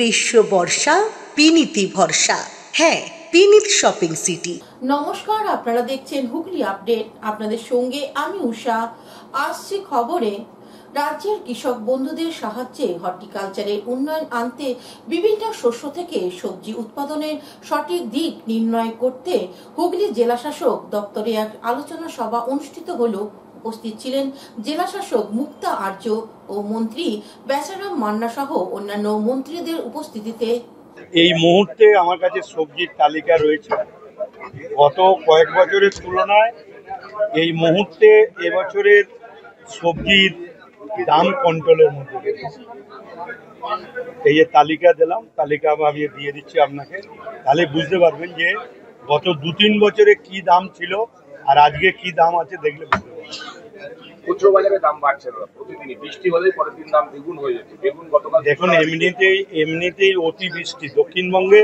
গ্রীষ্ম বর্ষা বিনীতি ভরসা। হ্যাঁ, বিনীত শপিং সিটি। নমস্কার, আপনারা দেখছেন হুগলি আপডেট। আপনাদের সঙ্গে আমি উষা। আসছে খবরে, রাজ্যের কৃষক বন্ধুদের সাহায্যে হর্টিকালচারের উন্নয়ন আনতে বিভিন্ন শস্য থেকে সবজি উৎপাদনের সঠিক দিক নির্ণয় করতে হুগলি জেলাশাসক দপ্তরে এক আলোচনা সভা অনুষ্ঠিত হলো। উপস্থিত ছিলেন জেলাশাসক মুক্তা আর্য ও মন্ত্রী বেচারাম মান্না সহ অন্যান্য মন্ত্রীদের উপস্থিতিতে। এই মুহূর্তে আমার কাছে সবজির তালিকা রয়েছে। গত কয়েক বছরের তুলনায় এই মুহূর্তে এবছরের সবজির দাম কন্ট্রোলের মধ্যে রয়েছে। এই যে তালিকা দিলাম, তালিকা আমি দিয়ে দিচ্ছি আপনাকে, তাহলে বুঝতে পারবেন যে গত 2-3 বছরে কি দাম ছিল আর আজকে কি দাম আছে, দেখলে বুঝতে পারবেন। খুচরো বাজারে দাম বাড়ছে না, প্রতিদিনই বৃষ্টি হলেই পরের দিন দাম দ্বিগুণ হয়ে যাচ্ছে। বেগুন গতকাল দেখুন, এমনিতেই অতিবৃষ্টি দক্ষিণবঙ্গে,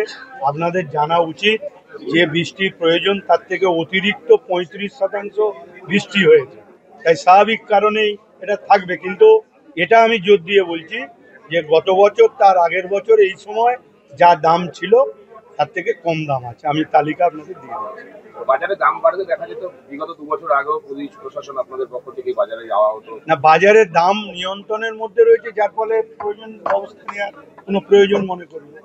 আপনাদের জানা উচিত যে বৃষ্টির প্রয়োজন তার থেকে অতিরিক্ত 35% বৃষ্টি হয়েছে, তাই স্বাভাবিক কারণেই এটা থাকবে। কিন্তু এটা আমি জোর দিয়ে বলছি যে গত বছর তার আগের বছর এই সময় যা দাম ছিল তার থেকে কম দাম আছে। আমি তালিকা আপনাদের দিয়ে দিচ্ছি। বাজারে দাম বাড়তে দেখা যেত বিগত 2 বছর আগেও পুলিশ প্রশাসন আপনাদের পক্ষ থেকে বাজারে যাওয়া হতো না, বাজারের দাম নিয়ন্ত্রণের মধ্যে রয়েছে, যার ফলে প্রয়োজন ব্যবস্থা নেওয়ার কোনো প্রয়োজন মনে করি না।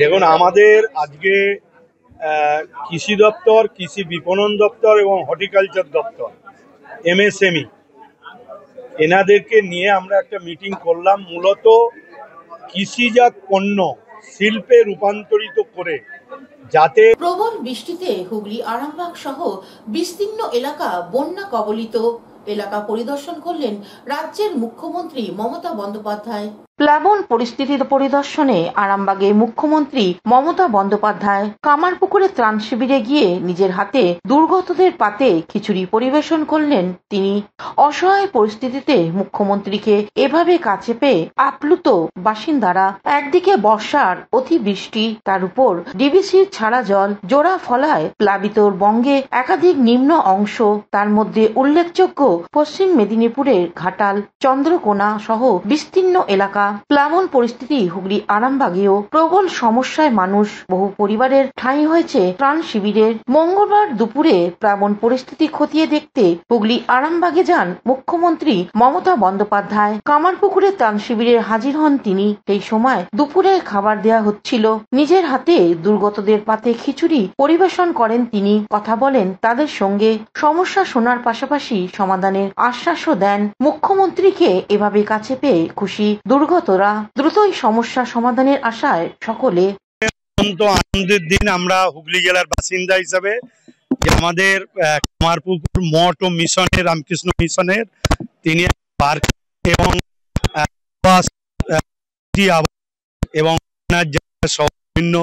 দেখুন, আমাদের আজকে কৃষি দপ্তর, কৃষি বিপণন দপ্তর এবং হর্টিকালচার দপ্তর, MSME, এনাদেরকে নিয়ে আমরা একটা মিটিং করলাম। মূলত কৃষিজাত পণ্য শিল্পে রূপান্তরিত করে যাতে প্রবল বৃষ্টিতে হুগলি আরামবাগ সহ বিস্তীর্ণ এলাকা বন্যা কবলিত এলাকা পরিদর্শন করলেন রাজ্যের মুখ্যমন্ত্রী মমতা বন্দ্যোপাধ্যায়। প্লাবন পরিস্থিতির পরিদর্শনে আরামবাগে মুখ্যমন্ত্রী মমতা বন্দ্যোপাধ্যায় কামারপুকুরে ত্রাণ শিবিরে গিয়ে নিজের হাতে দুর্গতদের পাতে খিচুড়ি পরিবেশন করলেন তিনি। অসহায় পরিস্থিতিতে মুখ্যমন্ত্রীকে এভাবে কাছে পেয়ে আপ্লুত বাসিন্দারা। একদিকে বর্ষার অতিবৃষ্টি, তার উপর ডিবিসির ছাড়া জল জোড়া ফলায় প্লাবিত বঙ্গে একাধিক নিম্ন অংশ, তার মধ্যে উল্লেখযোগ্য পশ্চিম মেদিনীপুরের ঘাটাল, চন্দ্রকোনা সহ বিস্তীর্ণ এলাকা। প্লাবন পরিস্থিতি হুগলি আরামবাগেও প্রবল সমস্যায় মানুষ। বহু পরিবারের ঠাঁই হয়েছে ত্রাণ শিবিরের। মঙ্গলবার দুপুরে প্লাবন পরিস্থিতি খতিয়ে দেখতে হুগলি আরামবাগে যান মুখ্যমন্ত্রী মমতা বন্দ্যোপাধ্যায়। কামারপুকুরে ত্রাণ শিবিরে হাজির হন তিনি। সেই সময় দুপুরে খাবার দেয়া হচ্ছিল। নিজের হাতে দুর্গতদের পাতে খিচুড়ি পরিবেশন করেন তিনি। কথা বলেন তাদের সঙ্গে। সমস্যা শোনার পাশাপাশি সমাধানের আশ্বাসও দেন। মুখ্যমন্ত্রীকে এভাবে কাছে পেয়ে খুশি দুর্গতরা। দ্রুতই সমস্যা সমাধানের আশায় সকলে। আনন্দের দিন আমরা হুগলি জেলার বাসিন্দা হিসাবে, যে আমাদের কামারপুকুর মঠ ও মিশনের, রামকৃষ্ণ মিশনের তিনি পার্ক এবং এবং বিভিন্ন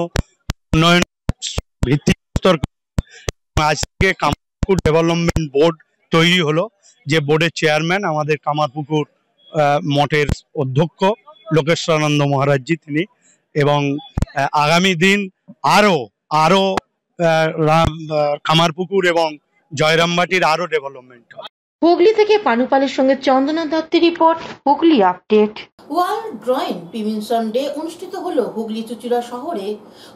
উন্নয়ন ভিত্তিক আজকে কামারপুকুর ডেভেলপমেন্ট বোর্ড তৈরি হলো, যে বোর্ডের চেয়ারম্যান আমাদের কামারপুকুর মঠের অধ্যক্ষ লোকেশ্বরানন্দ মহারাজজি তিনি। এবং আগামী দিন আরো কামারপুকুর এবং জয়রামবাটির আরো ডেভেলপমেন্ট হবে। হুগলি থেকে পানুপালের সঙ্গে চন্দনা দত্তের report, Hooghly update. World groin prevention day অনুষ্ঠিত হলো হুগলি চুঁচুড়া শহরে।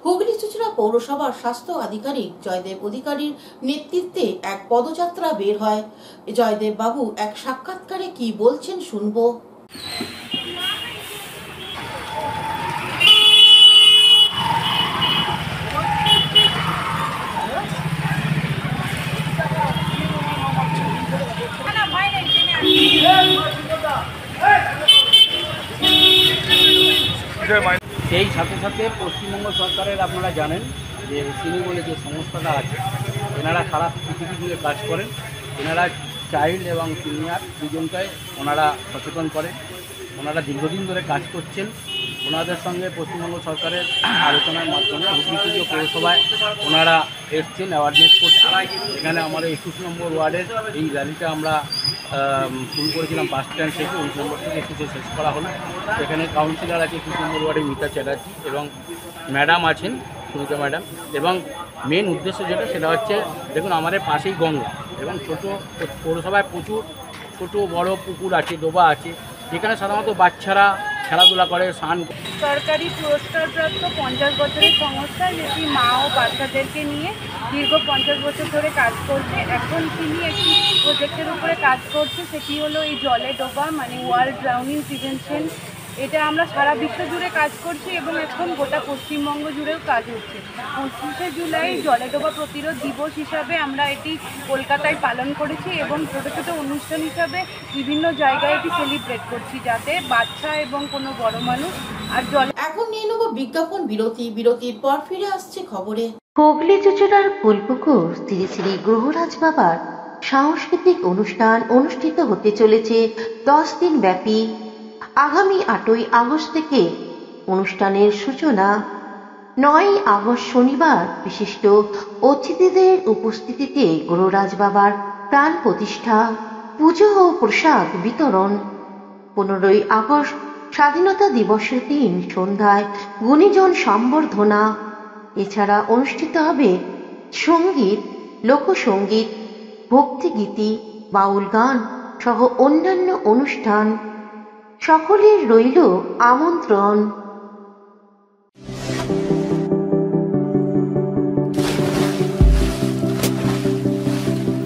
হুগলি চুঁচুড়া পৌরসভার স্বাস্থ্য আধিকারিক জয়দেব অধিকারীর নেতৃত্বে এক পদযাত্রা বের হয়। জয়দেব বাবু এক সাক্ষাৎকারে কি বলছেন শুনবো। সেই সাথে সাথে পশ্চিমবঙ্গ সরকারের আপনারা জানেন যে তিনি বলে যে সংস্থাটা আছে, এনারা সারা পৃথিবী জুড়ে কাজ করেন। এনারা চাইল্ড এবং সিনিয়র দুজনকে ওনারা সচেতন করেন। ওনারা দীর্ঘদিন ধরে কাজ করছেন। ওনাদের সঙ্গে পশ্চিমবঙ্গ সরকারের আলোচনার মাধ্যমে হুগলি পুজো পৌরসভায় ওনারা এসছেন, অ্যাওয়ারনেস করছেন। এখানে আমাদের 21 নম্বর ওয়ার্ডের এই র্যালিটা আমরা শুরু করেছিলাম বাস স্ট্যান্ড থেকে, 19 নম্বর থেকে এসে শেষ করা হলো। এখানে কাউন্সিলর আছে 21 নম্বর ওয়ার্ডে মিতা চ্যাটার্জি এবং ম্যাডাম আছেন সুমিতা ম্যাডাম। এবং মেন উদ্দেশ্য যেটা সেটা হচ্ছে, দেখুন আমাদের পাশেই গঙ্গা এবং পৌরসভায় প্রচুর ছোটো বড় পুকুর আছে, ডোবা আছে, যেখানে সাধারণত বাচ্চারা খেলাধুলা করে, স্নান সরকারি পুরস্কারপ্রাপ্ত 50 বছরের সংস্থা, যেটি মা ও বাচ্চাদেরকে নিয়ে দীর্ঘ 50 বছর ধরে কাজ করছে। এখন তিনি একটি প্রজেক্টের উপরে কাজ করছে, সেটি হলো এই জলে ডোবা মানে ওয়ার্ল্ড ড্রাউনিং প্রিভেনশন। এটা আমরা সারা বিশ্ব জুড়ে কাজ করছি এবং এখন গোটা পশ্চিমবঙ্গ জুড়েও কাজ হচ্ছে। 25শে জুলাই জলে ডোবা প্রতিরোধ দিবস হিসাবে আমরা এটি কলকাতায় পালন করেছি এবং ছোটো ছোটো অনুষ্ঠান হিসাবে বিভিন্ন জায়গায় এটি সেলিব্রেট করছি, যাতে বাচ্চা এবং কোনো বড় মানুষ আর জলে। এখন নিয়ে নেব বিজ্ঞাপন বিরতি। বিরতির পর ফিরে আসছে খবরে। হুগলি চুচুড়ার ফুলপুকুর শ্রী শ্রী গ্রহরাজ বাবার সাংস্কৃতিক অনুষ্ঠান অনুষ্ঠিত হতে চলেছে 10 দিন ব্যাপী। আগামী 8ই আগস্ট থেকে অনুষ্ঠানের সূচনা। 9ই আগস্ট শনিবার বিশিষ্ট অতিথিদের উপস্থিতিতে গ্রহরাজ বাবার প্রাণ প্রতিষ্ঠা, পুজো ও প্রসাদ বিতরণ। 15ই আগস্ট স্বাধীনতা দিবসের দিন সন্ধ্যায় গুণীজন সম্বর্ধনা। এছাড়া অনুষ্ঠিত হবে সঙ্গীত, লোকসঙ্গীত, ভক্তিগীতি, বাউল গান সহ অন্যান্য অনুষ্ঠান। সকলের রইল আমন্ত্রণ।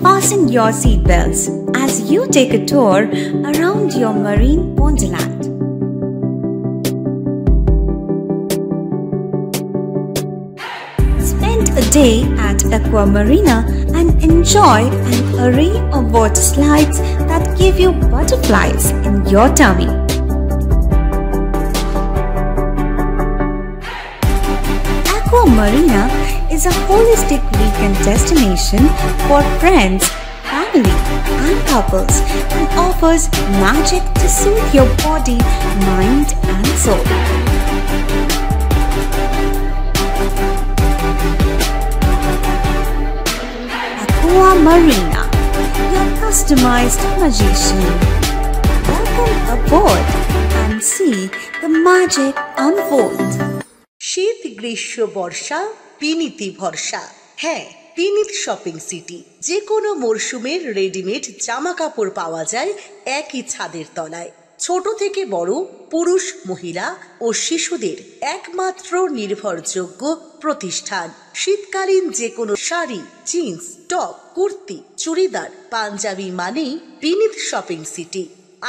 Fasten your seatbelts as you take a tour around your marine wonderland. Spend a day at Aqua Marina and enjoy an array of water slides that give you butterflies in your tummy. Aqua Marina is a holistic weekend destination for friends, family, and couples and offers magic to soothe your body, mind, and soul. Aqua Marina, your customized magician. Welcome aboard and see the magic unfold. শীত, গ্রীষ্ম, বর্ষা, পিনিতি ভরসা। হ্যাঁ, পিনিত shopping city. যে কোনো মরশুমের readymade জামা কাপড় পাওয়া যায় একই ছাদের তলায়। ছোট থেকে বড়, পুরুষ, মহিলা ও শিশুদের একমাত্র নির্ভরযোগ্য প্রতিষ্ঠান। শীতকালীন যে কোনো শাড়ি, জিন্স, টপ, কুর্তি, চুড়িদার, পাঞ্জাবি মানেই পিনিত শপিং সিটি।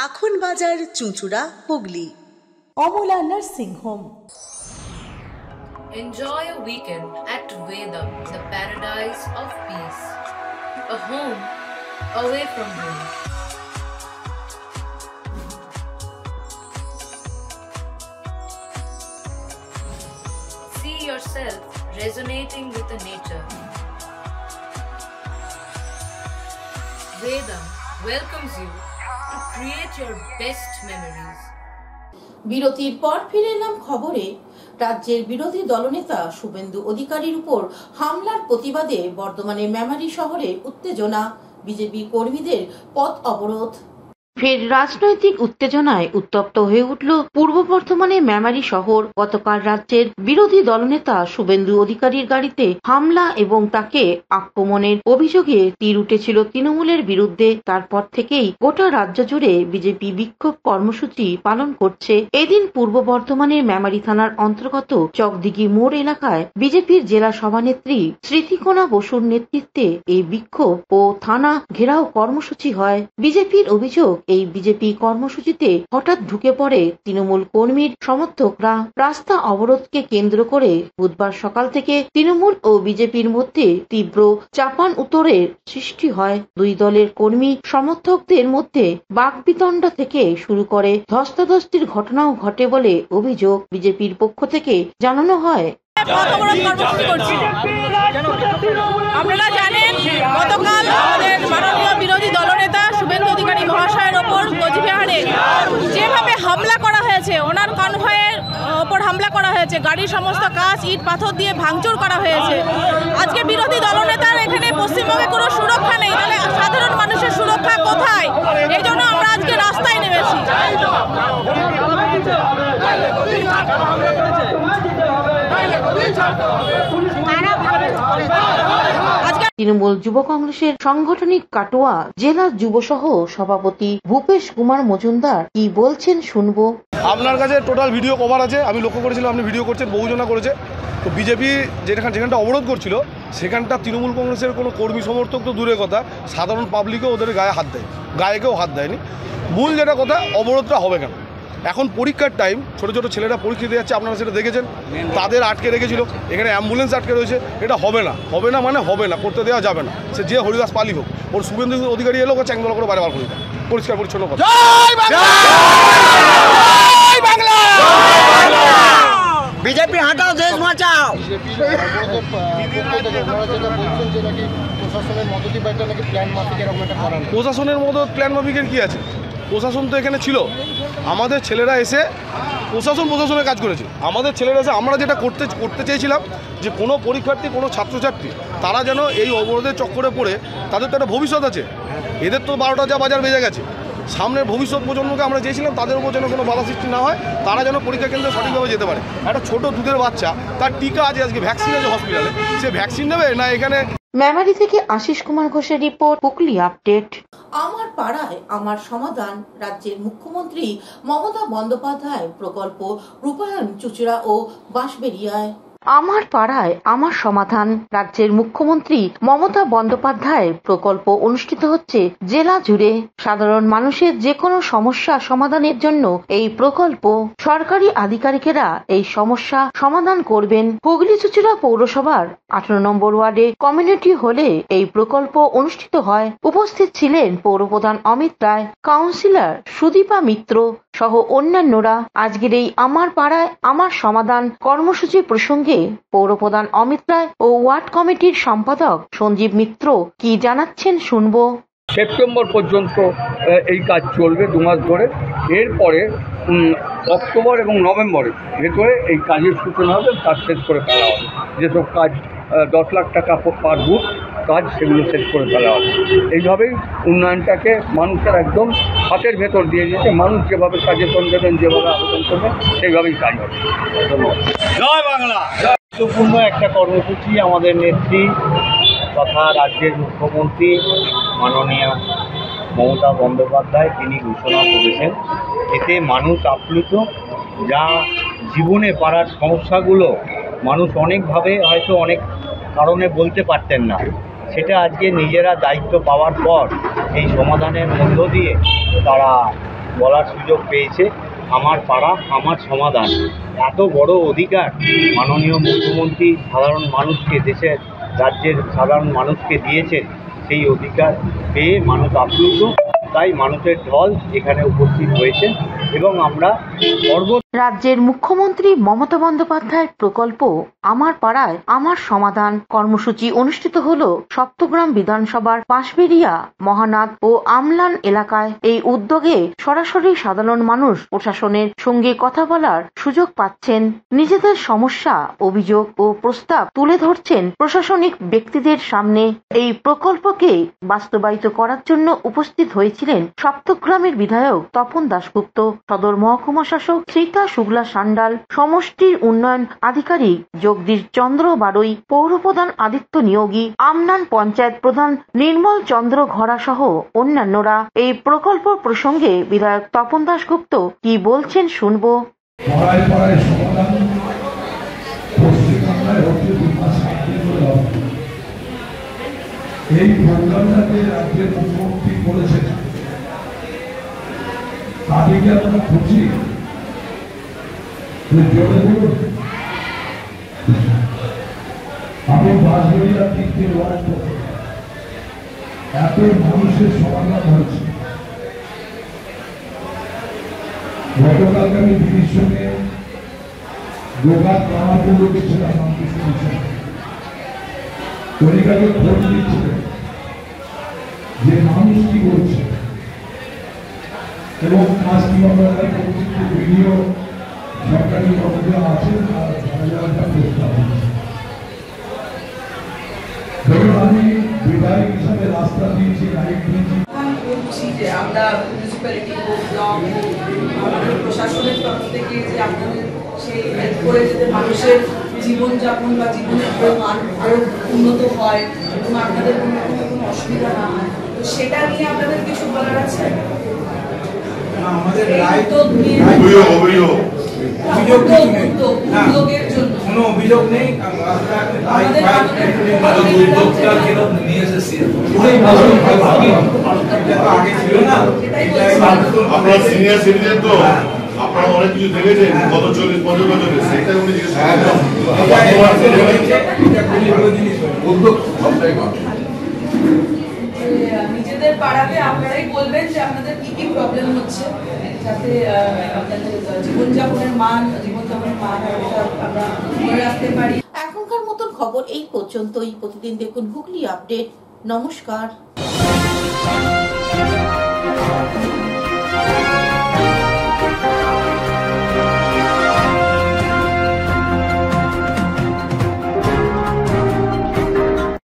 আখন বাজার, চুঁচুড়া, Hooghly. Amala nursing home. Enjoy a weekend at Vedam, the paradise of peace. A home away from home. See yourself resonating with the nature. Vedam welcomes you to create your best memories. বিরতির পর ফিরে এলাম খবরে। রাজ্যের বিরোধী দলনেতা শুভেন্দু অধিকারীর উপর হামলার প্রতিবাদে বর্ধমানে মেমারি শহরে উত্তেজনা, বিজেপি কর্মীদের পথ অবরোধ। ফের রাজনৈতিক উত্তেজনায় উত্তপ্ত হয়ে উঠল পূর্ব বর্ধমানের মেমারি শহর। গতকাল রাজ্যের বিরোধী দলনেতা শুভেন্দু অধিকারীর গাড়িতে হামলা এবং তাকে আক্রমণের অভিযোগে তীর উঠেছিল তৃণমূলের বিরুদ্ধে। তারপর থেকেই গোটা রাজ্য জুড়ে বিজেপি বিক্ষোভ কর্মসূচি পালন করছে। এদিন পূর্ব বর্ধমানের মেমারি থানার অন্তর্গত চকদিঘি মোড় এলাকায় বিজেপির জেলা সভানেত্রী স্মৃতিকণা বসুর নেতৃত্বে এই বিক্ষোভ ও থানা ঘেরাও কর্মসূচি হয়। বিজেপির অভিযোগ, এই বিজেপি কর্মসূচিতে হঠাৎ ঢুকে পড়ে তৃণমূল কর্মীর সমর্থকরা। রাস্তা অবরোধকে কেন্দ্র করে বুধবার সকাল থেকে তৃণমূল ও বিজেপির মধ্যে তীব্র চাপান উত্তরের সৃষ্টি হয়। দুই দলের কর্মী সমর্থকদের মধ্যে বাকবিতণ্ডা থেকে শুরু করে ধস্তাধস্তির ঘটনাও ঘটে বলে অভিযোগ। বিজেপির পক্ষ থেকে জানানো হয়, আপনারা জানেন গতকাল আমাদের মাননীয় বিরোধী দলনেতা শুভেন্দু অধিকারী মহাশয়ের ওপর কোচবিহারে যেভাবে হামলা করা হয়েছে, ওনার কনভয়ের ওপর হামলা করা হয়েছে, গাড়ির সমস্ত কাঁচ, ইট, পাথর দিয়ে ভাঙচুর করা হয়েছে। আজকে বিরোধী দলনেতার এখানে পশ্চিমবঙ্গে কোনো সুরক্ষা নেই, তাহলে সাধারণ মানুষের সুরক্ষা কোথায়? এই জন্য আমরা আজকে রাস্তায় নেমেছি। আজকে তৃণমূল যুব কংগ্রেসের সাংগঠনিক কাটোয়া জেলা যুব সহ সভাপতি ভূপেশ কুমার মজুমদার কি বলছেন শুনবো। আপনার কাছে টোটাল ভিডিও কভার আছে, আমি লক্ষ্য করেছিলাম আপনি ভিডিও করছেন, বহুজনা করেছে। তো বিজেপি যেখানটা অবরোধ করছিল সেখানটা তৃণমূল কংগ্রেসের কোনো কর্মী সমর্থক তো দূরের কথা, সাধারণ পাবলিকও ওদের গায়ে হাত দেয়, গায়েকেও হাত দেয়নি। মূল যেটা কথা, অবরোধটা হবে কেন? এখন পরীক্ষার টাইম, ছোটো ছোটো ছেলেরা পরীক্ষা দিয়ে যাচ্ছে, আপনারা সেটা দেখেছেন। তাদের আটকে রেখেছিল, এখানে অ্যাম্বুলেন্স আটকে রয়েছে। এটা হবে না, হবে না মানে হবে না, করতে দেওয়া যাবে না। সে যে হরিদাস পালি হোক, ওর শুভেন্দু অধিকারী এলো, ওকে চ্যাংদোলা করে বারবার করে দেয়। পরিষ্কার পরিচ্ছন্ন কথা। বিজেপি হাঁটাও, দেশ বাঁচাও। প্রশাসনের মদত প্ল্যান মাফিকের কি আছে? প্রশাসন তো এখানে ছিল, আমাদের ছেলেরা এসে প্রশাসনের কাজ করেছে। আমাদের ছেলেরা এসে আমরা যেটা করতে চেয়েছিলাম যে কোনো পরীক্ষার্থী, কোনো ছাত্রছাত্রী তারা যেন এই অবরোধের চক্করে পড়ে, তাদের তো একটা ভবিষ্যৎ আছে। এদের তো 12টা যা বাজার বেজে গেছে, সামনের ভবিষ্যৎ প্রজন্মকে আমরা চেয়েছিলাম তাদের উপর যেন কোনো বাধা সৃষ্টি না হয়, তারা যেন পরীক্ষা কেন্দ্রে সঠিকভাবে যেতে পারে। একটা ছোট দুধের বাচ্চা, তার টিকা আছে, আজকে ভ্যাকসিন আছে হসপিটালে, সে ভ্যাকসিন নেবে না এখানে? মেমারি থেকে আশিস কুমার ঘোষের রিপোর্ট, হুগলি আপডেট। আমার পাড়ায় আমার সমাধান। রাজ্যের মুখ্যমন্ত্রী মমতা বন্দ্যোপাধ্যায় প্রকল্প রূপায়ণ চুঁচুড়া ও বাঁশবেড়িয়ায়। আমার পাড়ায় আমার সমাধান। রাজ্যের মুখ্যমন্ত্রী মমতা বন্দ্যোপাধ্যায় প্রকল্প অনুষ্ঠিত হচ্ছে জেলা জুড়ে। সাধারণ মানুষের যে কোনো সমস্যা সমাধানের জন্য এই প্রকল্প, সরকারি আধিকারিকেরা এই সমস্যা সমাধান করবেন। হুগলি চুঁচুড়া পৌরসভার 18 নম্বর ওয়ার্ডে কমিউনিটি হলে এই প্রকল্প অনুষ্ঠিত হয়। উপস্থিত ছিলেন পৌরপ্রধান অমিত রায়, কাউন্সিলর সুদীপা মিত্র সহ অন্যান্যরা। আজকের এই আমার পাড়ায় আমার সমাধান কর্মসূচি প্রসঙ্গে পৌরপ্রধান অমিত রায় ও ওয়ার্ড কমিটির সম্পাদক সঞ্জীব মিত্র কি জানাচ্ছেন শুনবো। সেপ্টেম্বর পর্যন্ত এই কাজ চলবে, 2 মাস ধরে। এরপরে অক্টোবর এবং নভেম্বরের ভেতরে এই কাজের সূচনা হবে, কাজ শেষ করে ফেলা হবে। যেসব কাজ 10 লাখ টাকা পার বুথ কাজ, সেগুলো শেষ করে ফেলা হবে। এইভাবেই উন্নয়নটাকে মানুষের একদম হাতের ভেতর দিয়ে দিয়েছে। মানুষ যেভাবে সাজেশন দেবেন, যেভাবে আবেদন করবেন, সেইভাবেই কাজ হবে। ধন্যবাদ। জয় বাংলা। গুরুত্বপূর্ণ একটা কর্মসূচি আমাদের নেত্রী তথা রাজ্যের মুখ্যমন্ত্রী মাননীয় মমতা বন্দ্যোপাধ্যায় তিনি ঘোষণা করেছেন। এতে মানুষ আপ্লুত। যা জীবনে পাড়ার সমস্যাগুলো মানুষ অনেকভাবে হয়তো অনেক কারণে বলতে পারতেন না, সেটা আজকে নিজেরা দায়িত্ব পাওয়ার পর এই সমাধানের মধ্য দিয়ে তারা বলার সুযোগ পেয়েছে। আমার পাড়া আমার সমাধান, এত বড় অধিকার মাননীয় মুখ্যমন্ত্রী সাধারণ মানুষকে, দেশের রাজ্যের সাধারণ মানুষকে দিয়েছেন। সেই অধিকার পেয়ে মানুষ আপ্লুত, তাই মানুষের ঢল এখানে উপস্থিত হয়েছে এবং আমরা রাজ্যের মুখ্যমন্ত্রী মমতা বন্দ্যোপাধ্যায়ের প্রকল্প আমার পাড়ায় আমার সমাধান কর্মসূচি অনুষ্ঠিত হল সপ্তগ্রাম বিধানসভার বাঁশবেড়িয়া, মহানাদ ও আমলান এলাকায়। এই উদ্যোগে সরাসরি সাধারণ মানুষ প্রশাসনের সঙ্গে কথা বলার সুযোগ পাচ্ছেন, নিজেদের সমস্যা, অভিযোগ ও প্রস্তাব তুলে ধরছেন প্রশাসনিক ব্যক্তিদের সামনে। এই প্রকল্পকে বাস্তবায়িত করার জন্য উপস্থিত হয়েছিলেন সপ্তগ্রামের বিধায়ক তপন দাশগুপ্ত, সদর মহকুমা শাসক সীতা শুক্লা সান্ডাল, সমষ্টির উন্নয়ন আধিকারিক জগদীশ চন্দ্র বারৈ, পৌরপ্রধান আদিত্য নিয়োগী, আমনান পঞ্চায়েত প্রধান নির্মল চন্দ্র ঘরা সহ অন্যান্যরা। এই প্রকল্প প্রসঙ্গে বিধায়ক তপন দাশগুপ্ত কি বলছেন শুনবো। এই প্রোগ্রামটাকে রাজ্যের মুখ্যমন্ত্রী করেছেন, তাদেরকে আমরা খুশি। আমি বাঁশবেড়িয়ার দিক থেকে এত মানুষের সমাধান হয়েছে। গতকালকে আমি দিদির সঙ্গে দোকান কামাপুর গেছিলাম, তরিকাকে খোঁজ দিচ্ছিলেন যে মানুষ কি করছে এবং কাজ কিভাবে ভিডিও সরকারি কর্মীরা আছেন আর প্রস্তাব ধরুন আমি বিধায়ক হিসাবে রাস্তা দিয়েছি, লাইট দিয়েছি। যে আমরা মিউনিসিপ্যালিটি ব্লক আমাদের প্রশাসনের তরফ থেকে যে আপনাদের সেই হেল্প করে যেতে মানুষের জীবনযাপন বা জীবনের মান আরো উন্নত হয় এবং আপনাদের কোনো কোনো অসুবিধা না হয়, তো সেটা নিয়ে আপনাদের কিছু বলার আছে? আমাদের উদ্যোগের জন্য কোনো অভিযোগ নেই। আগে ছিল না, আপনারা সিনিয়র সিটিজেন তো আপনারা অনেক কিছু দেখেছেন গত 40-50 বছরে, সেটা উনি জিজ্ঞেস নিজেদের পাড়াতে আপনারাই বলবেন যে আপনাদের কি কি প্রবলেম হচ্ছে, যাতে আপনাদের জীবনযাপনের মান আমরা ধরে রাখতে পারি। এখনকার মতন খবর এই পর্যন্তই। প্রতিদিন দেখুন হুগলি আপডেট। নমস্কার।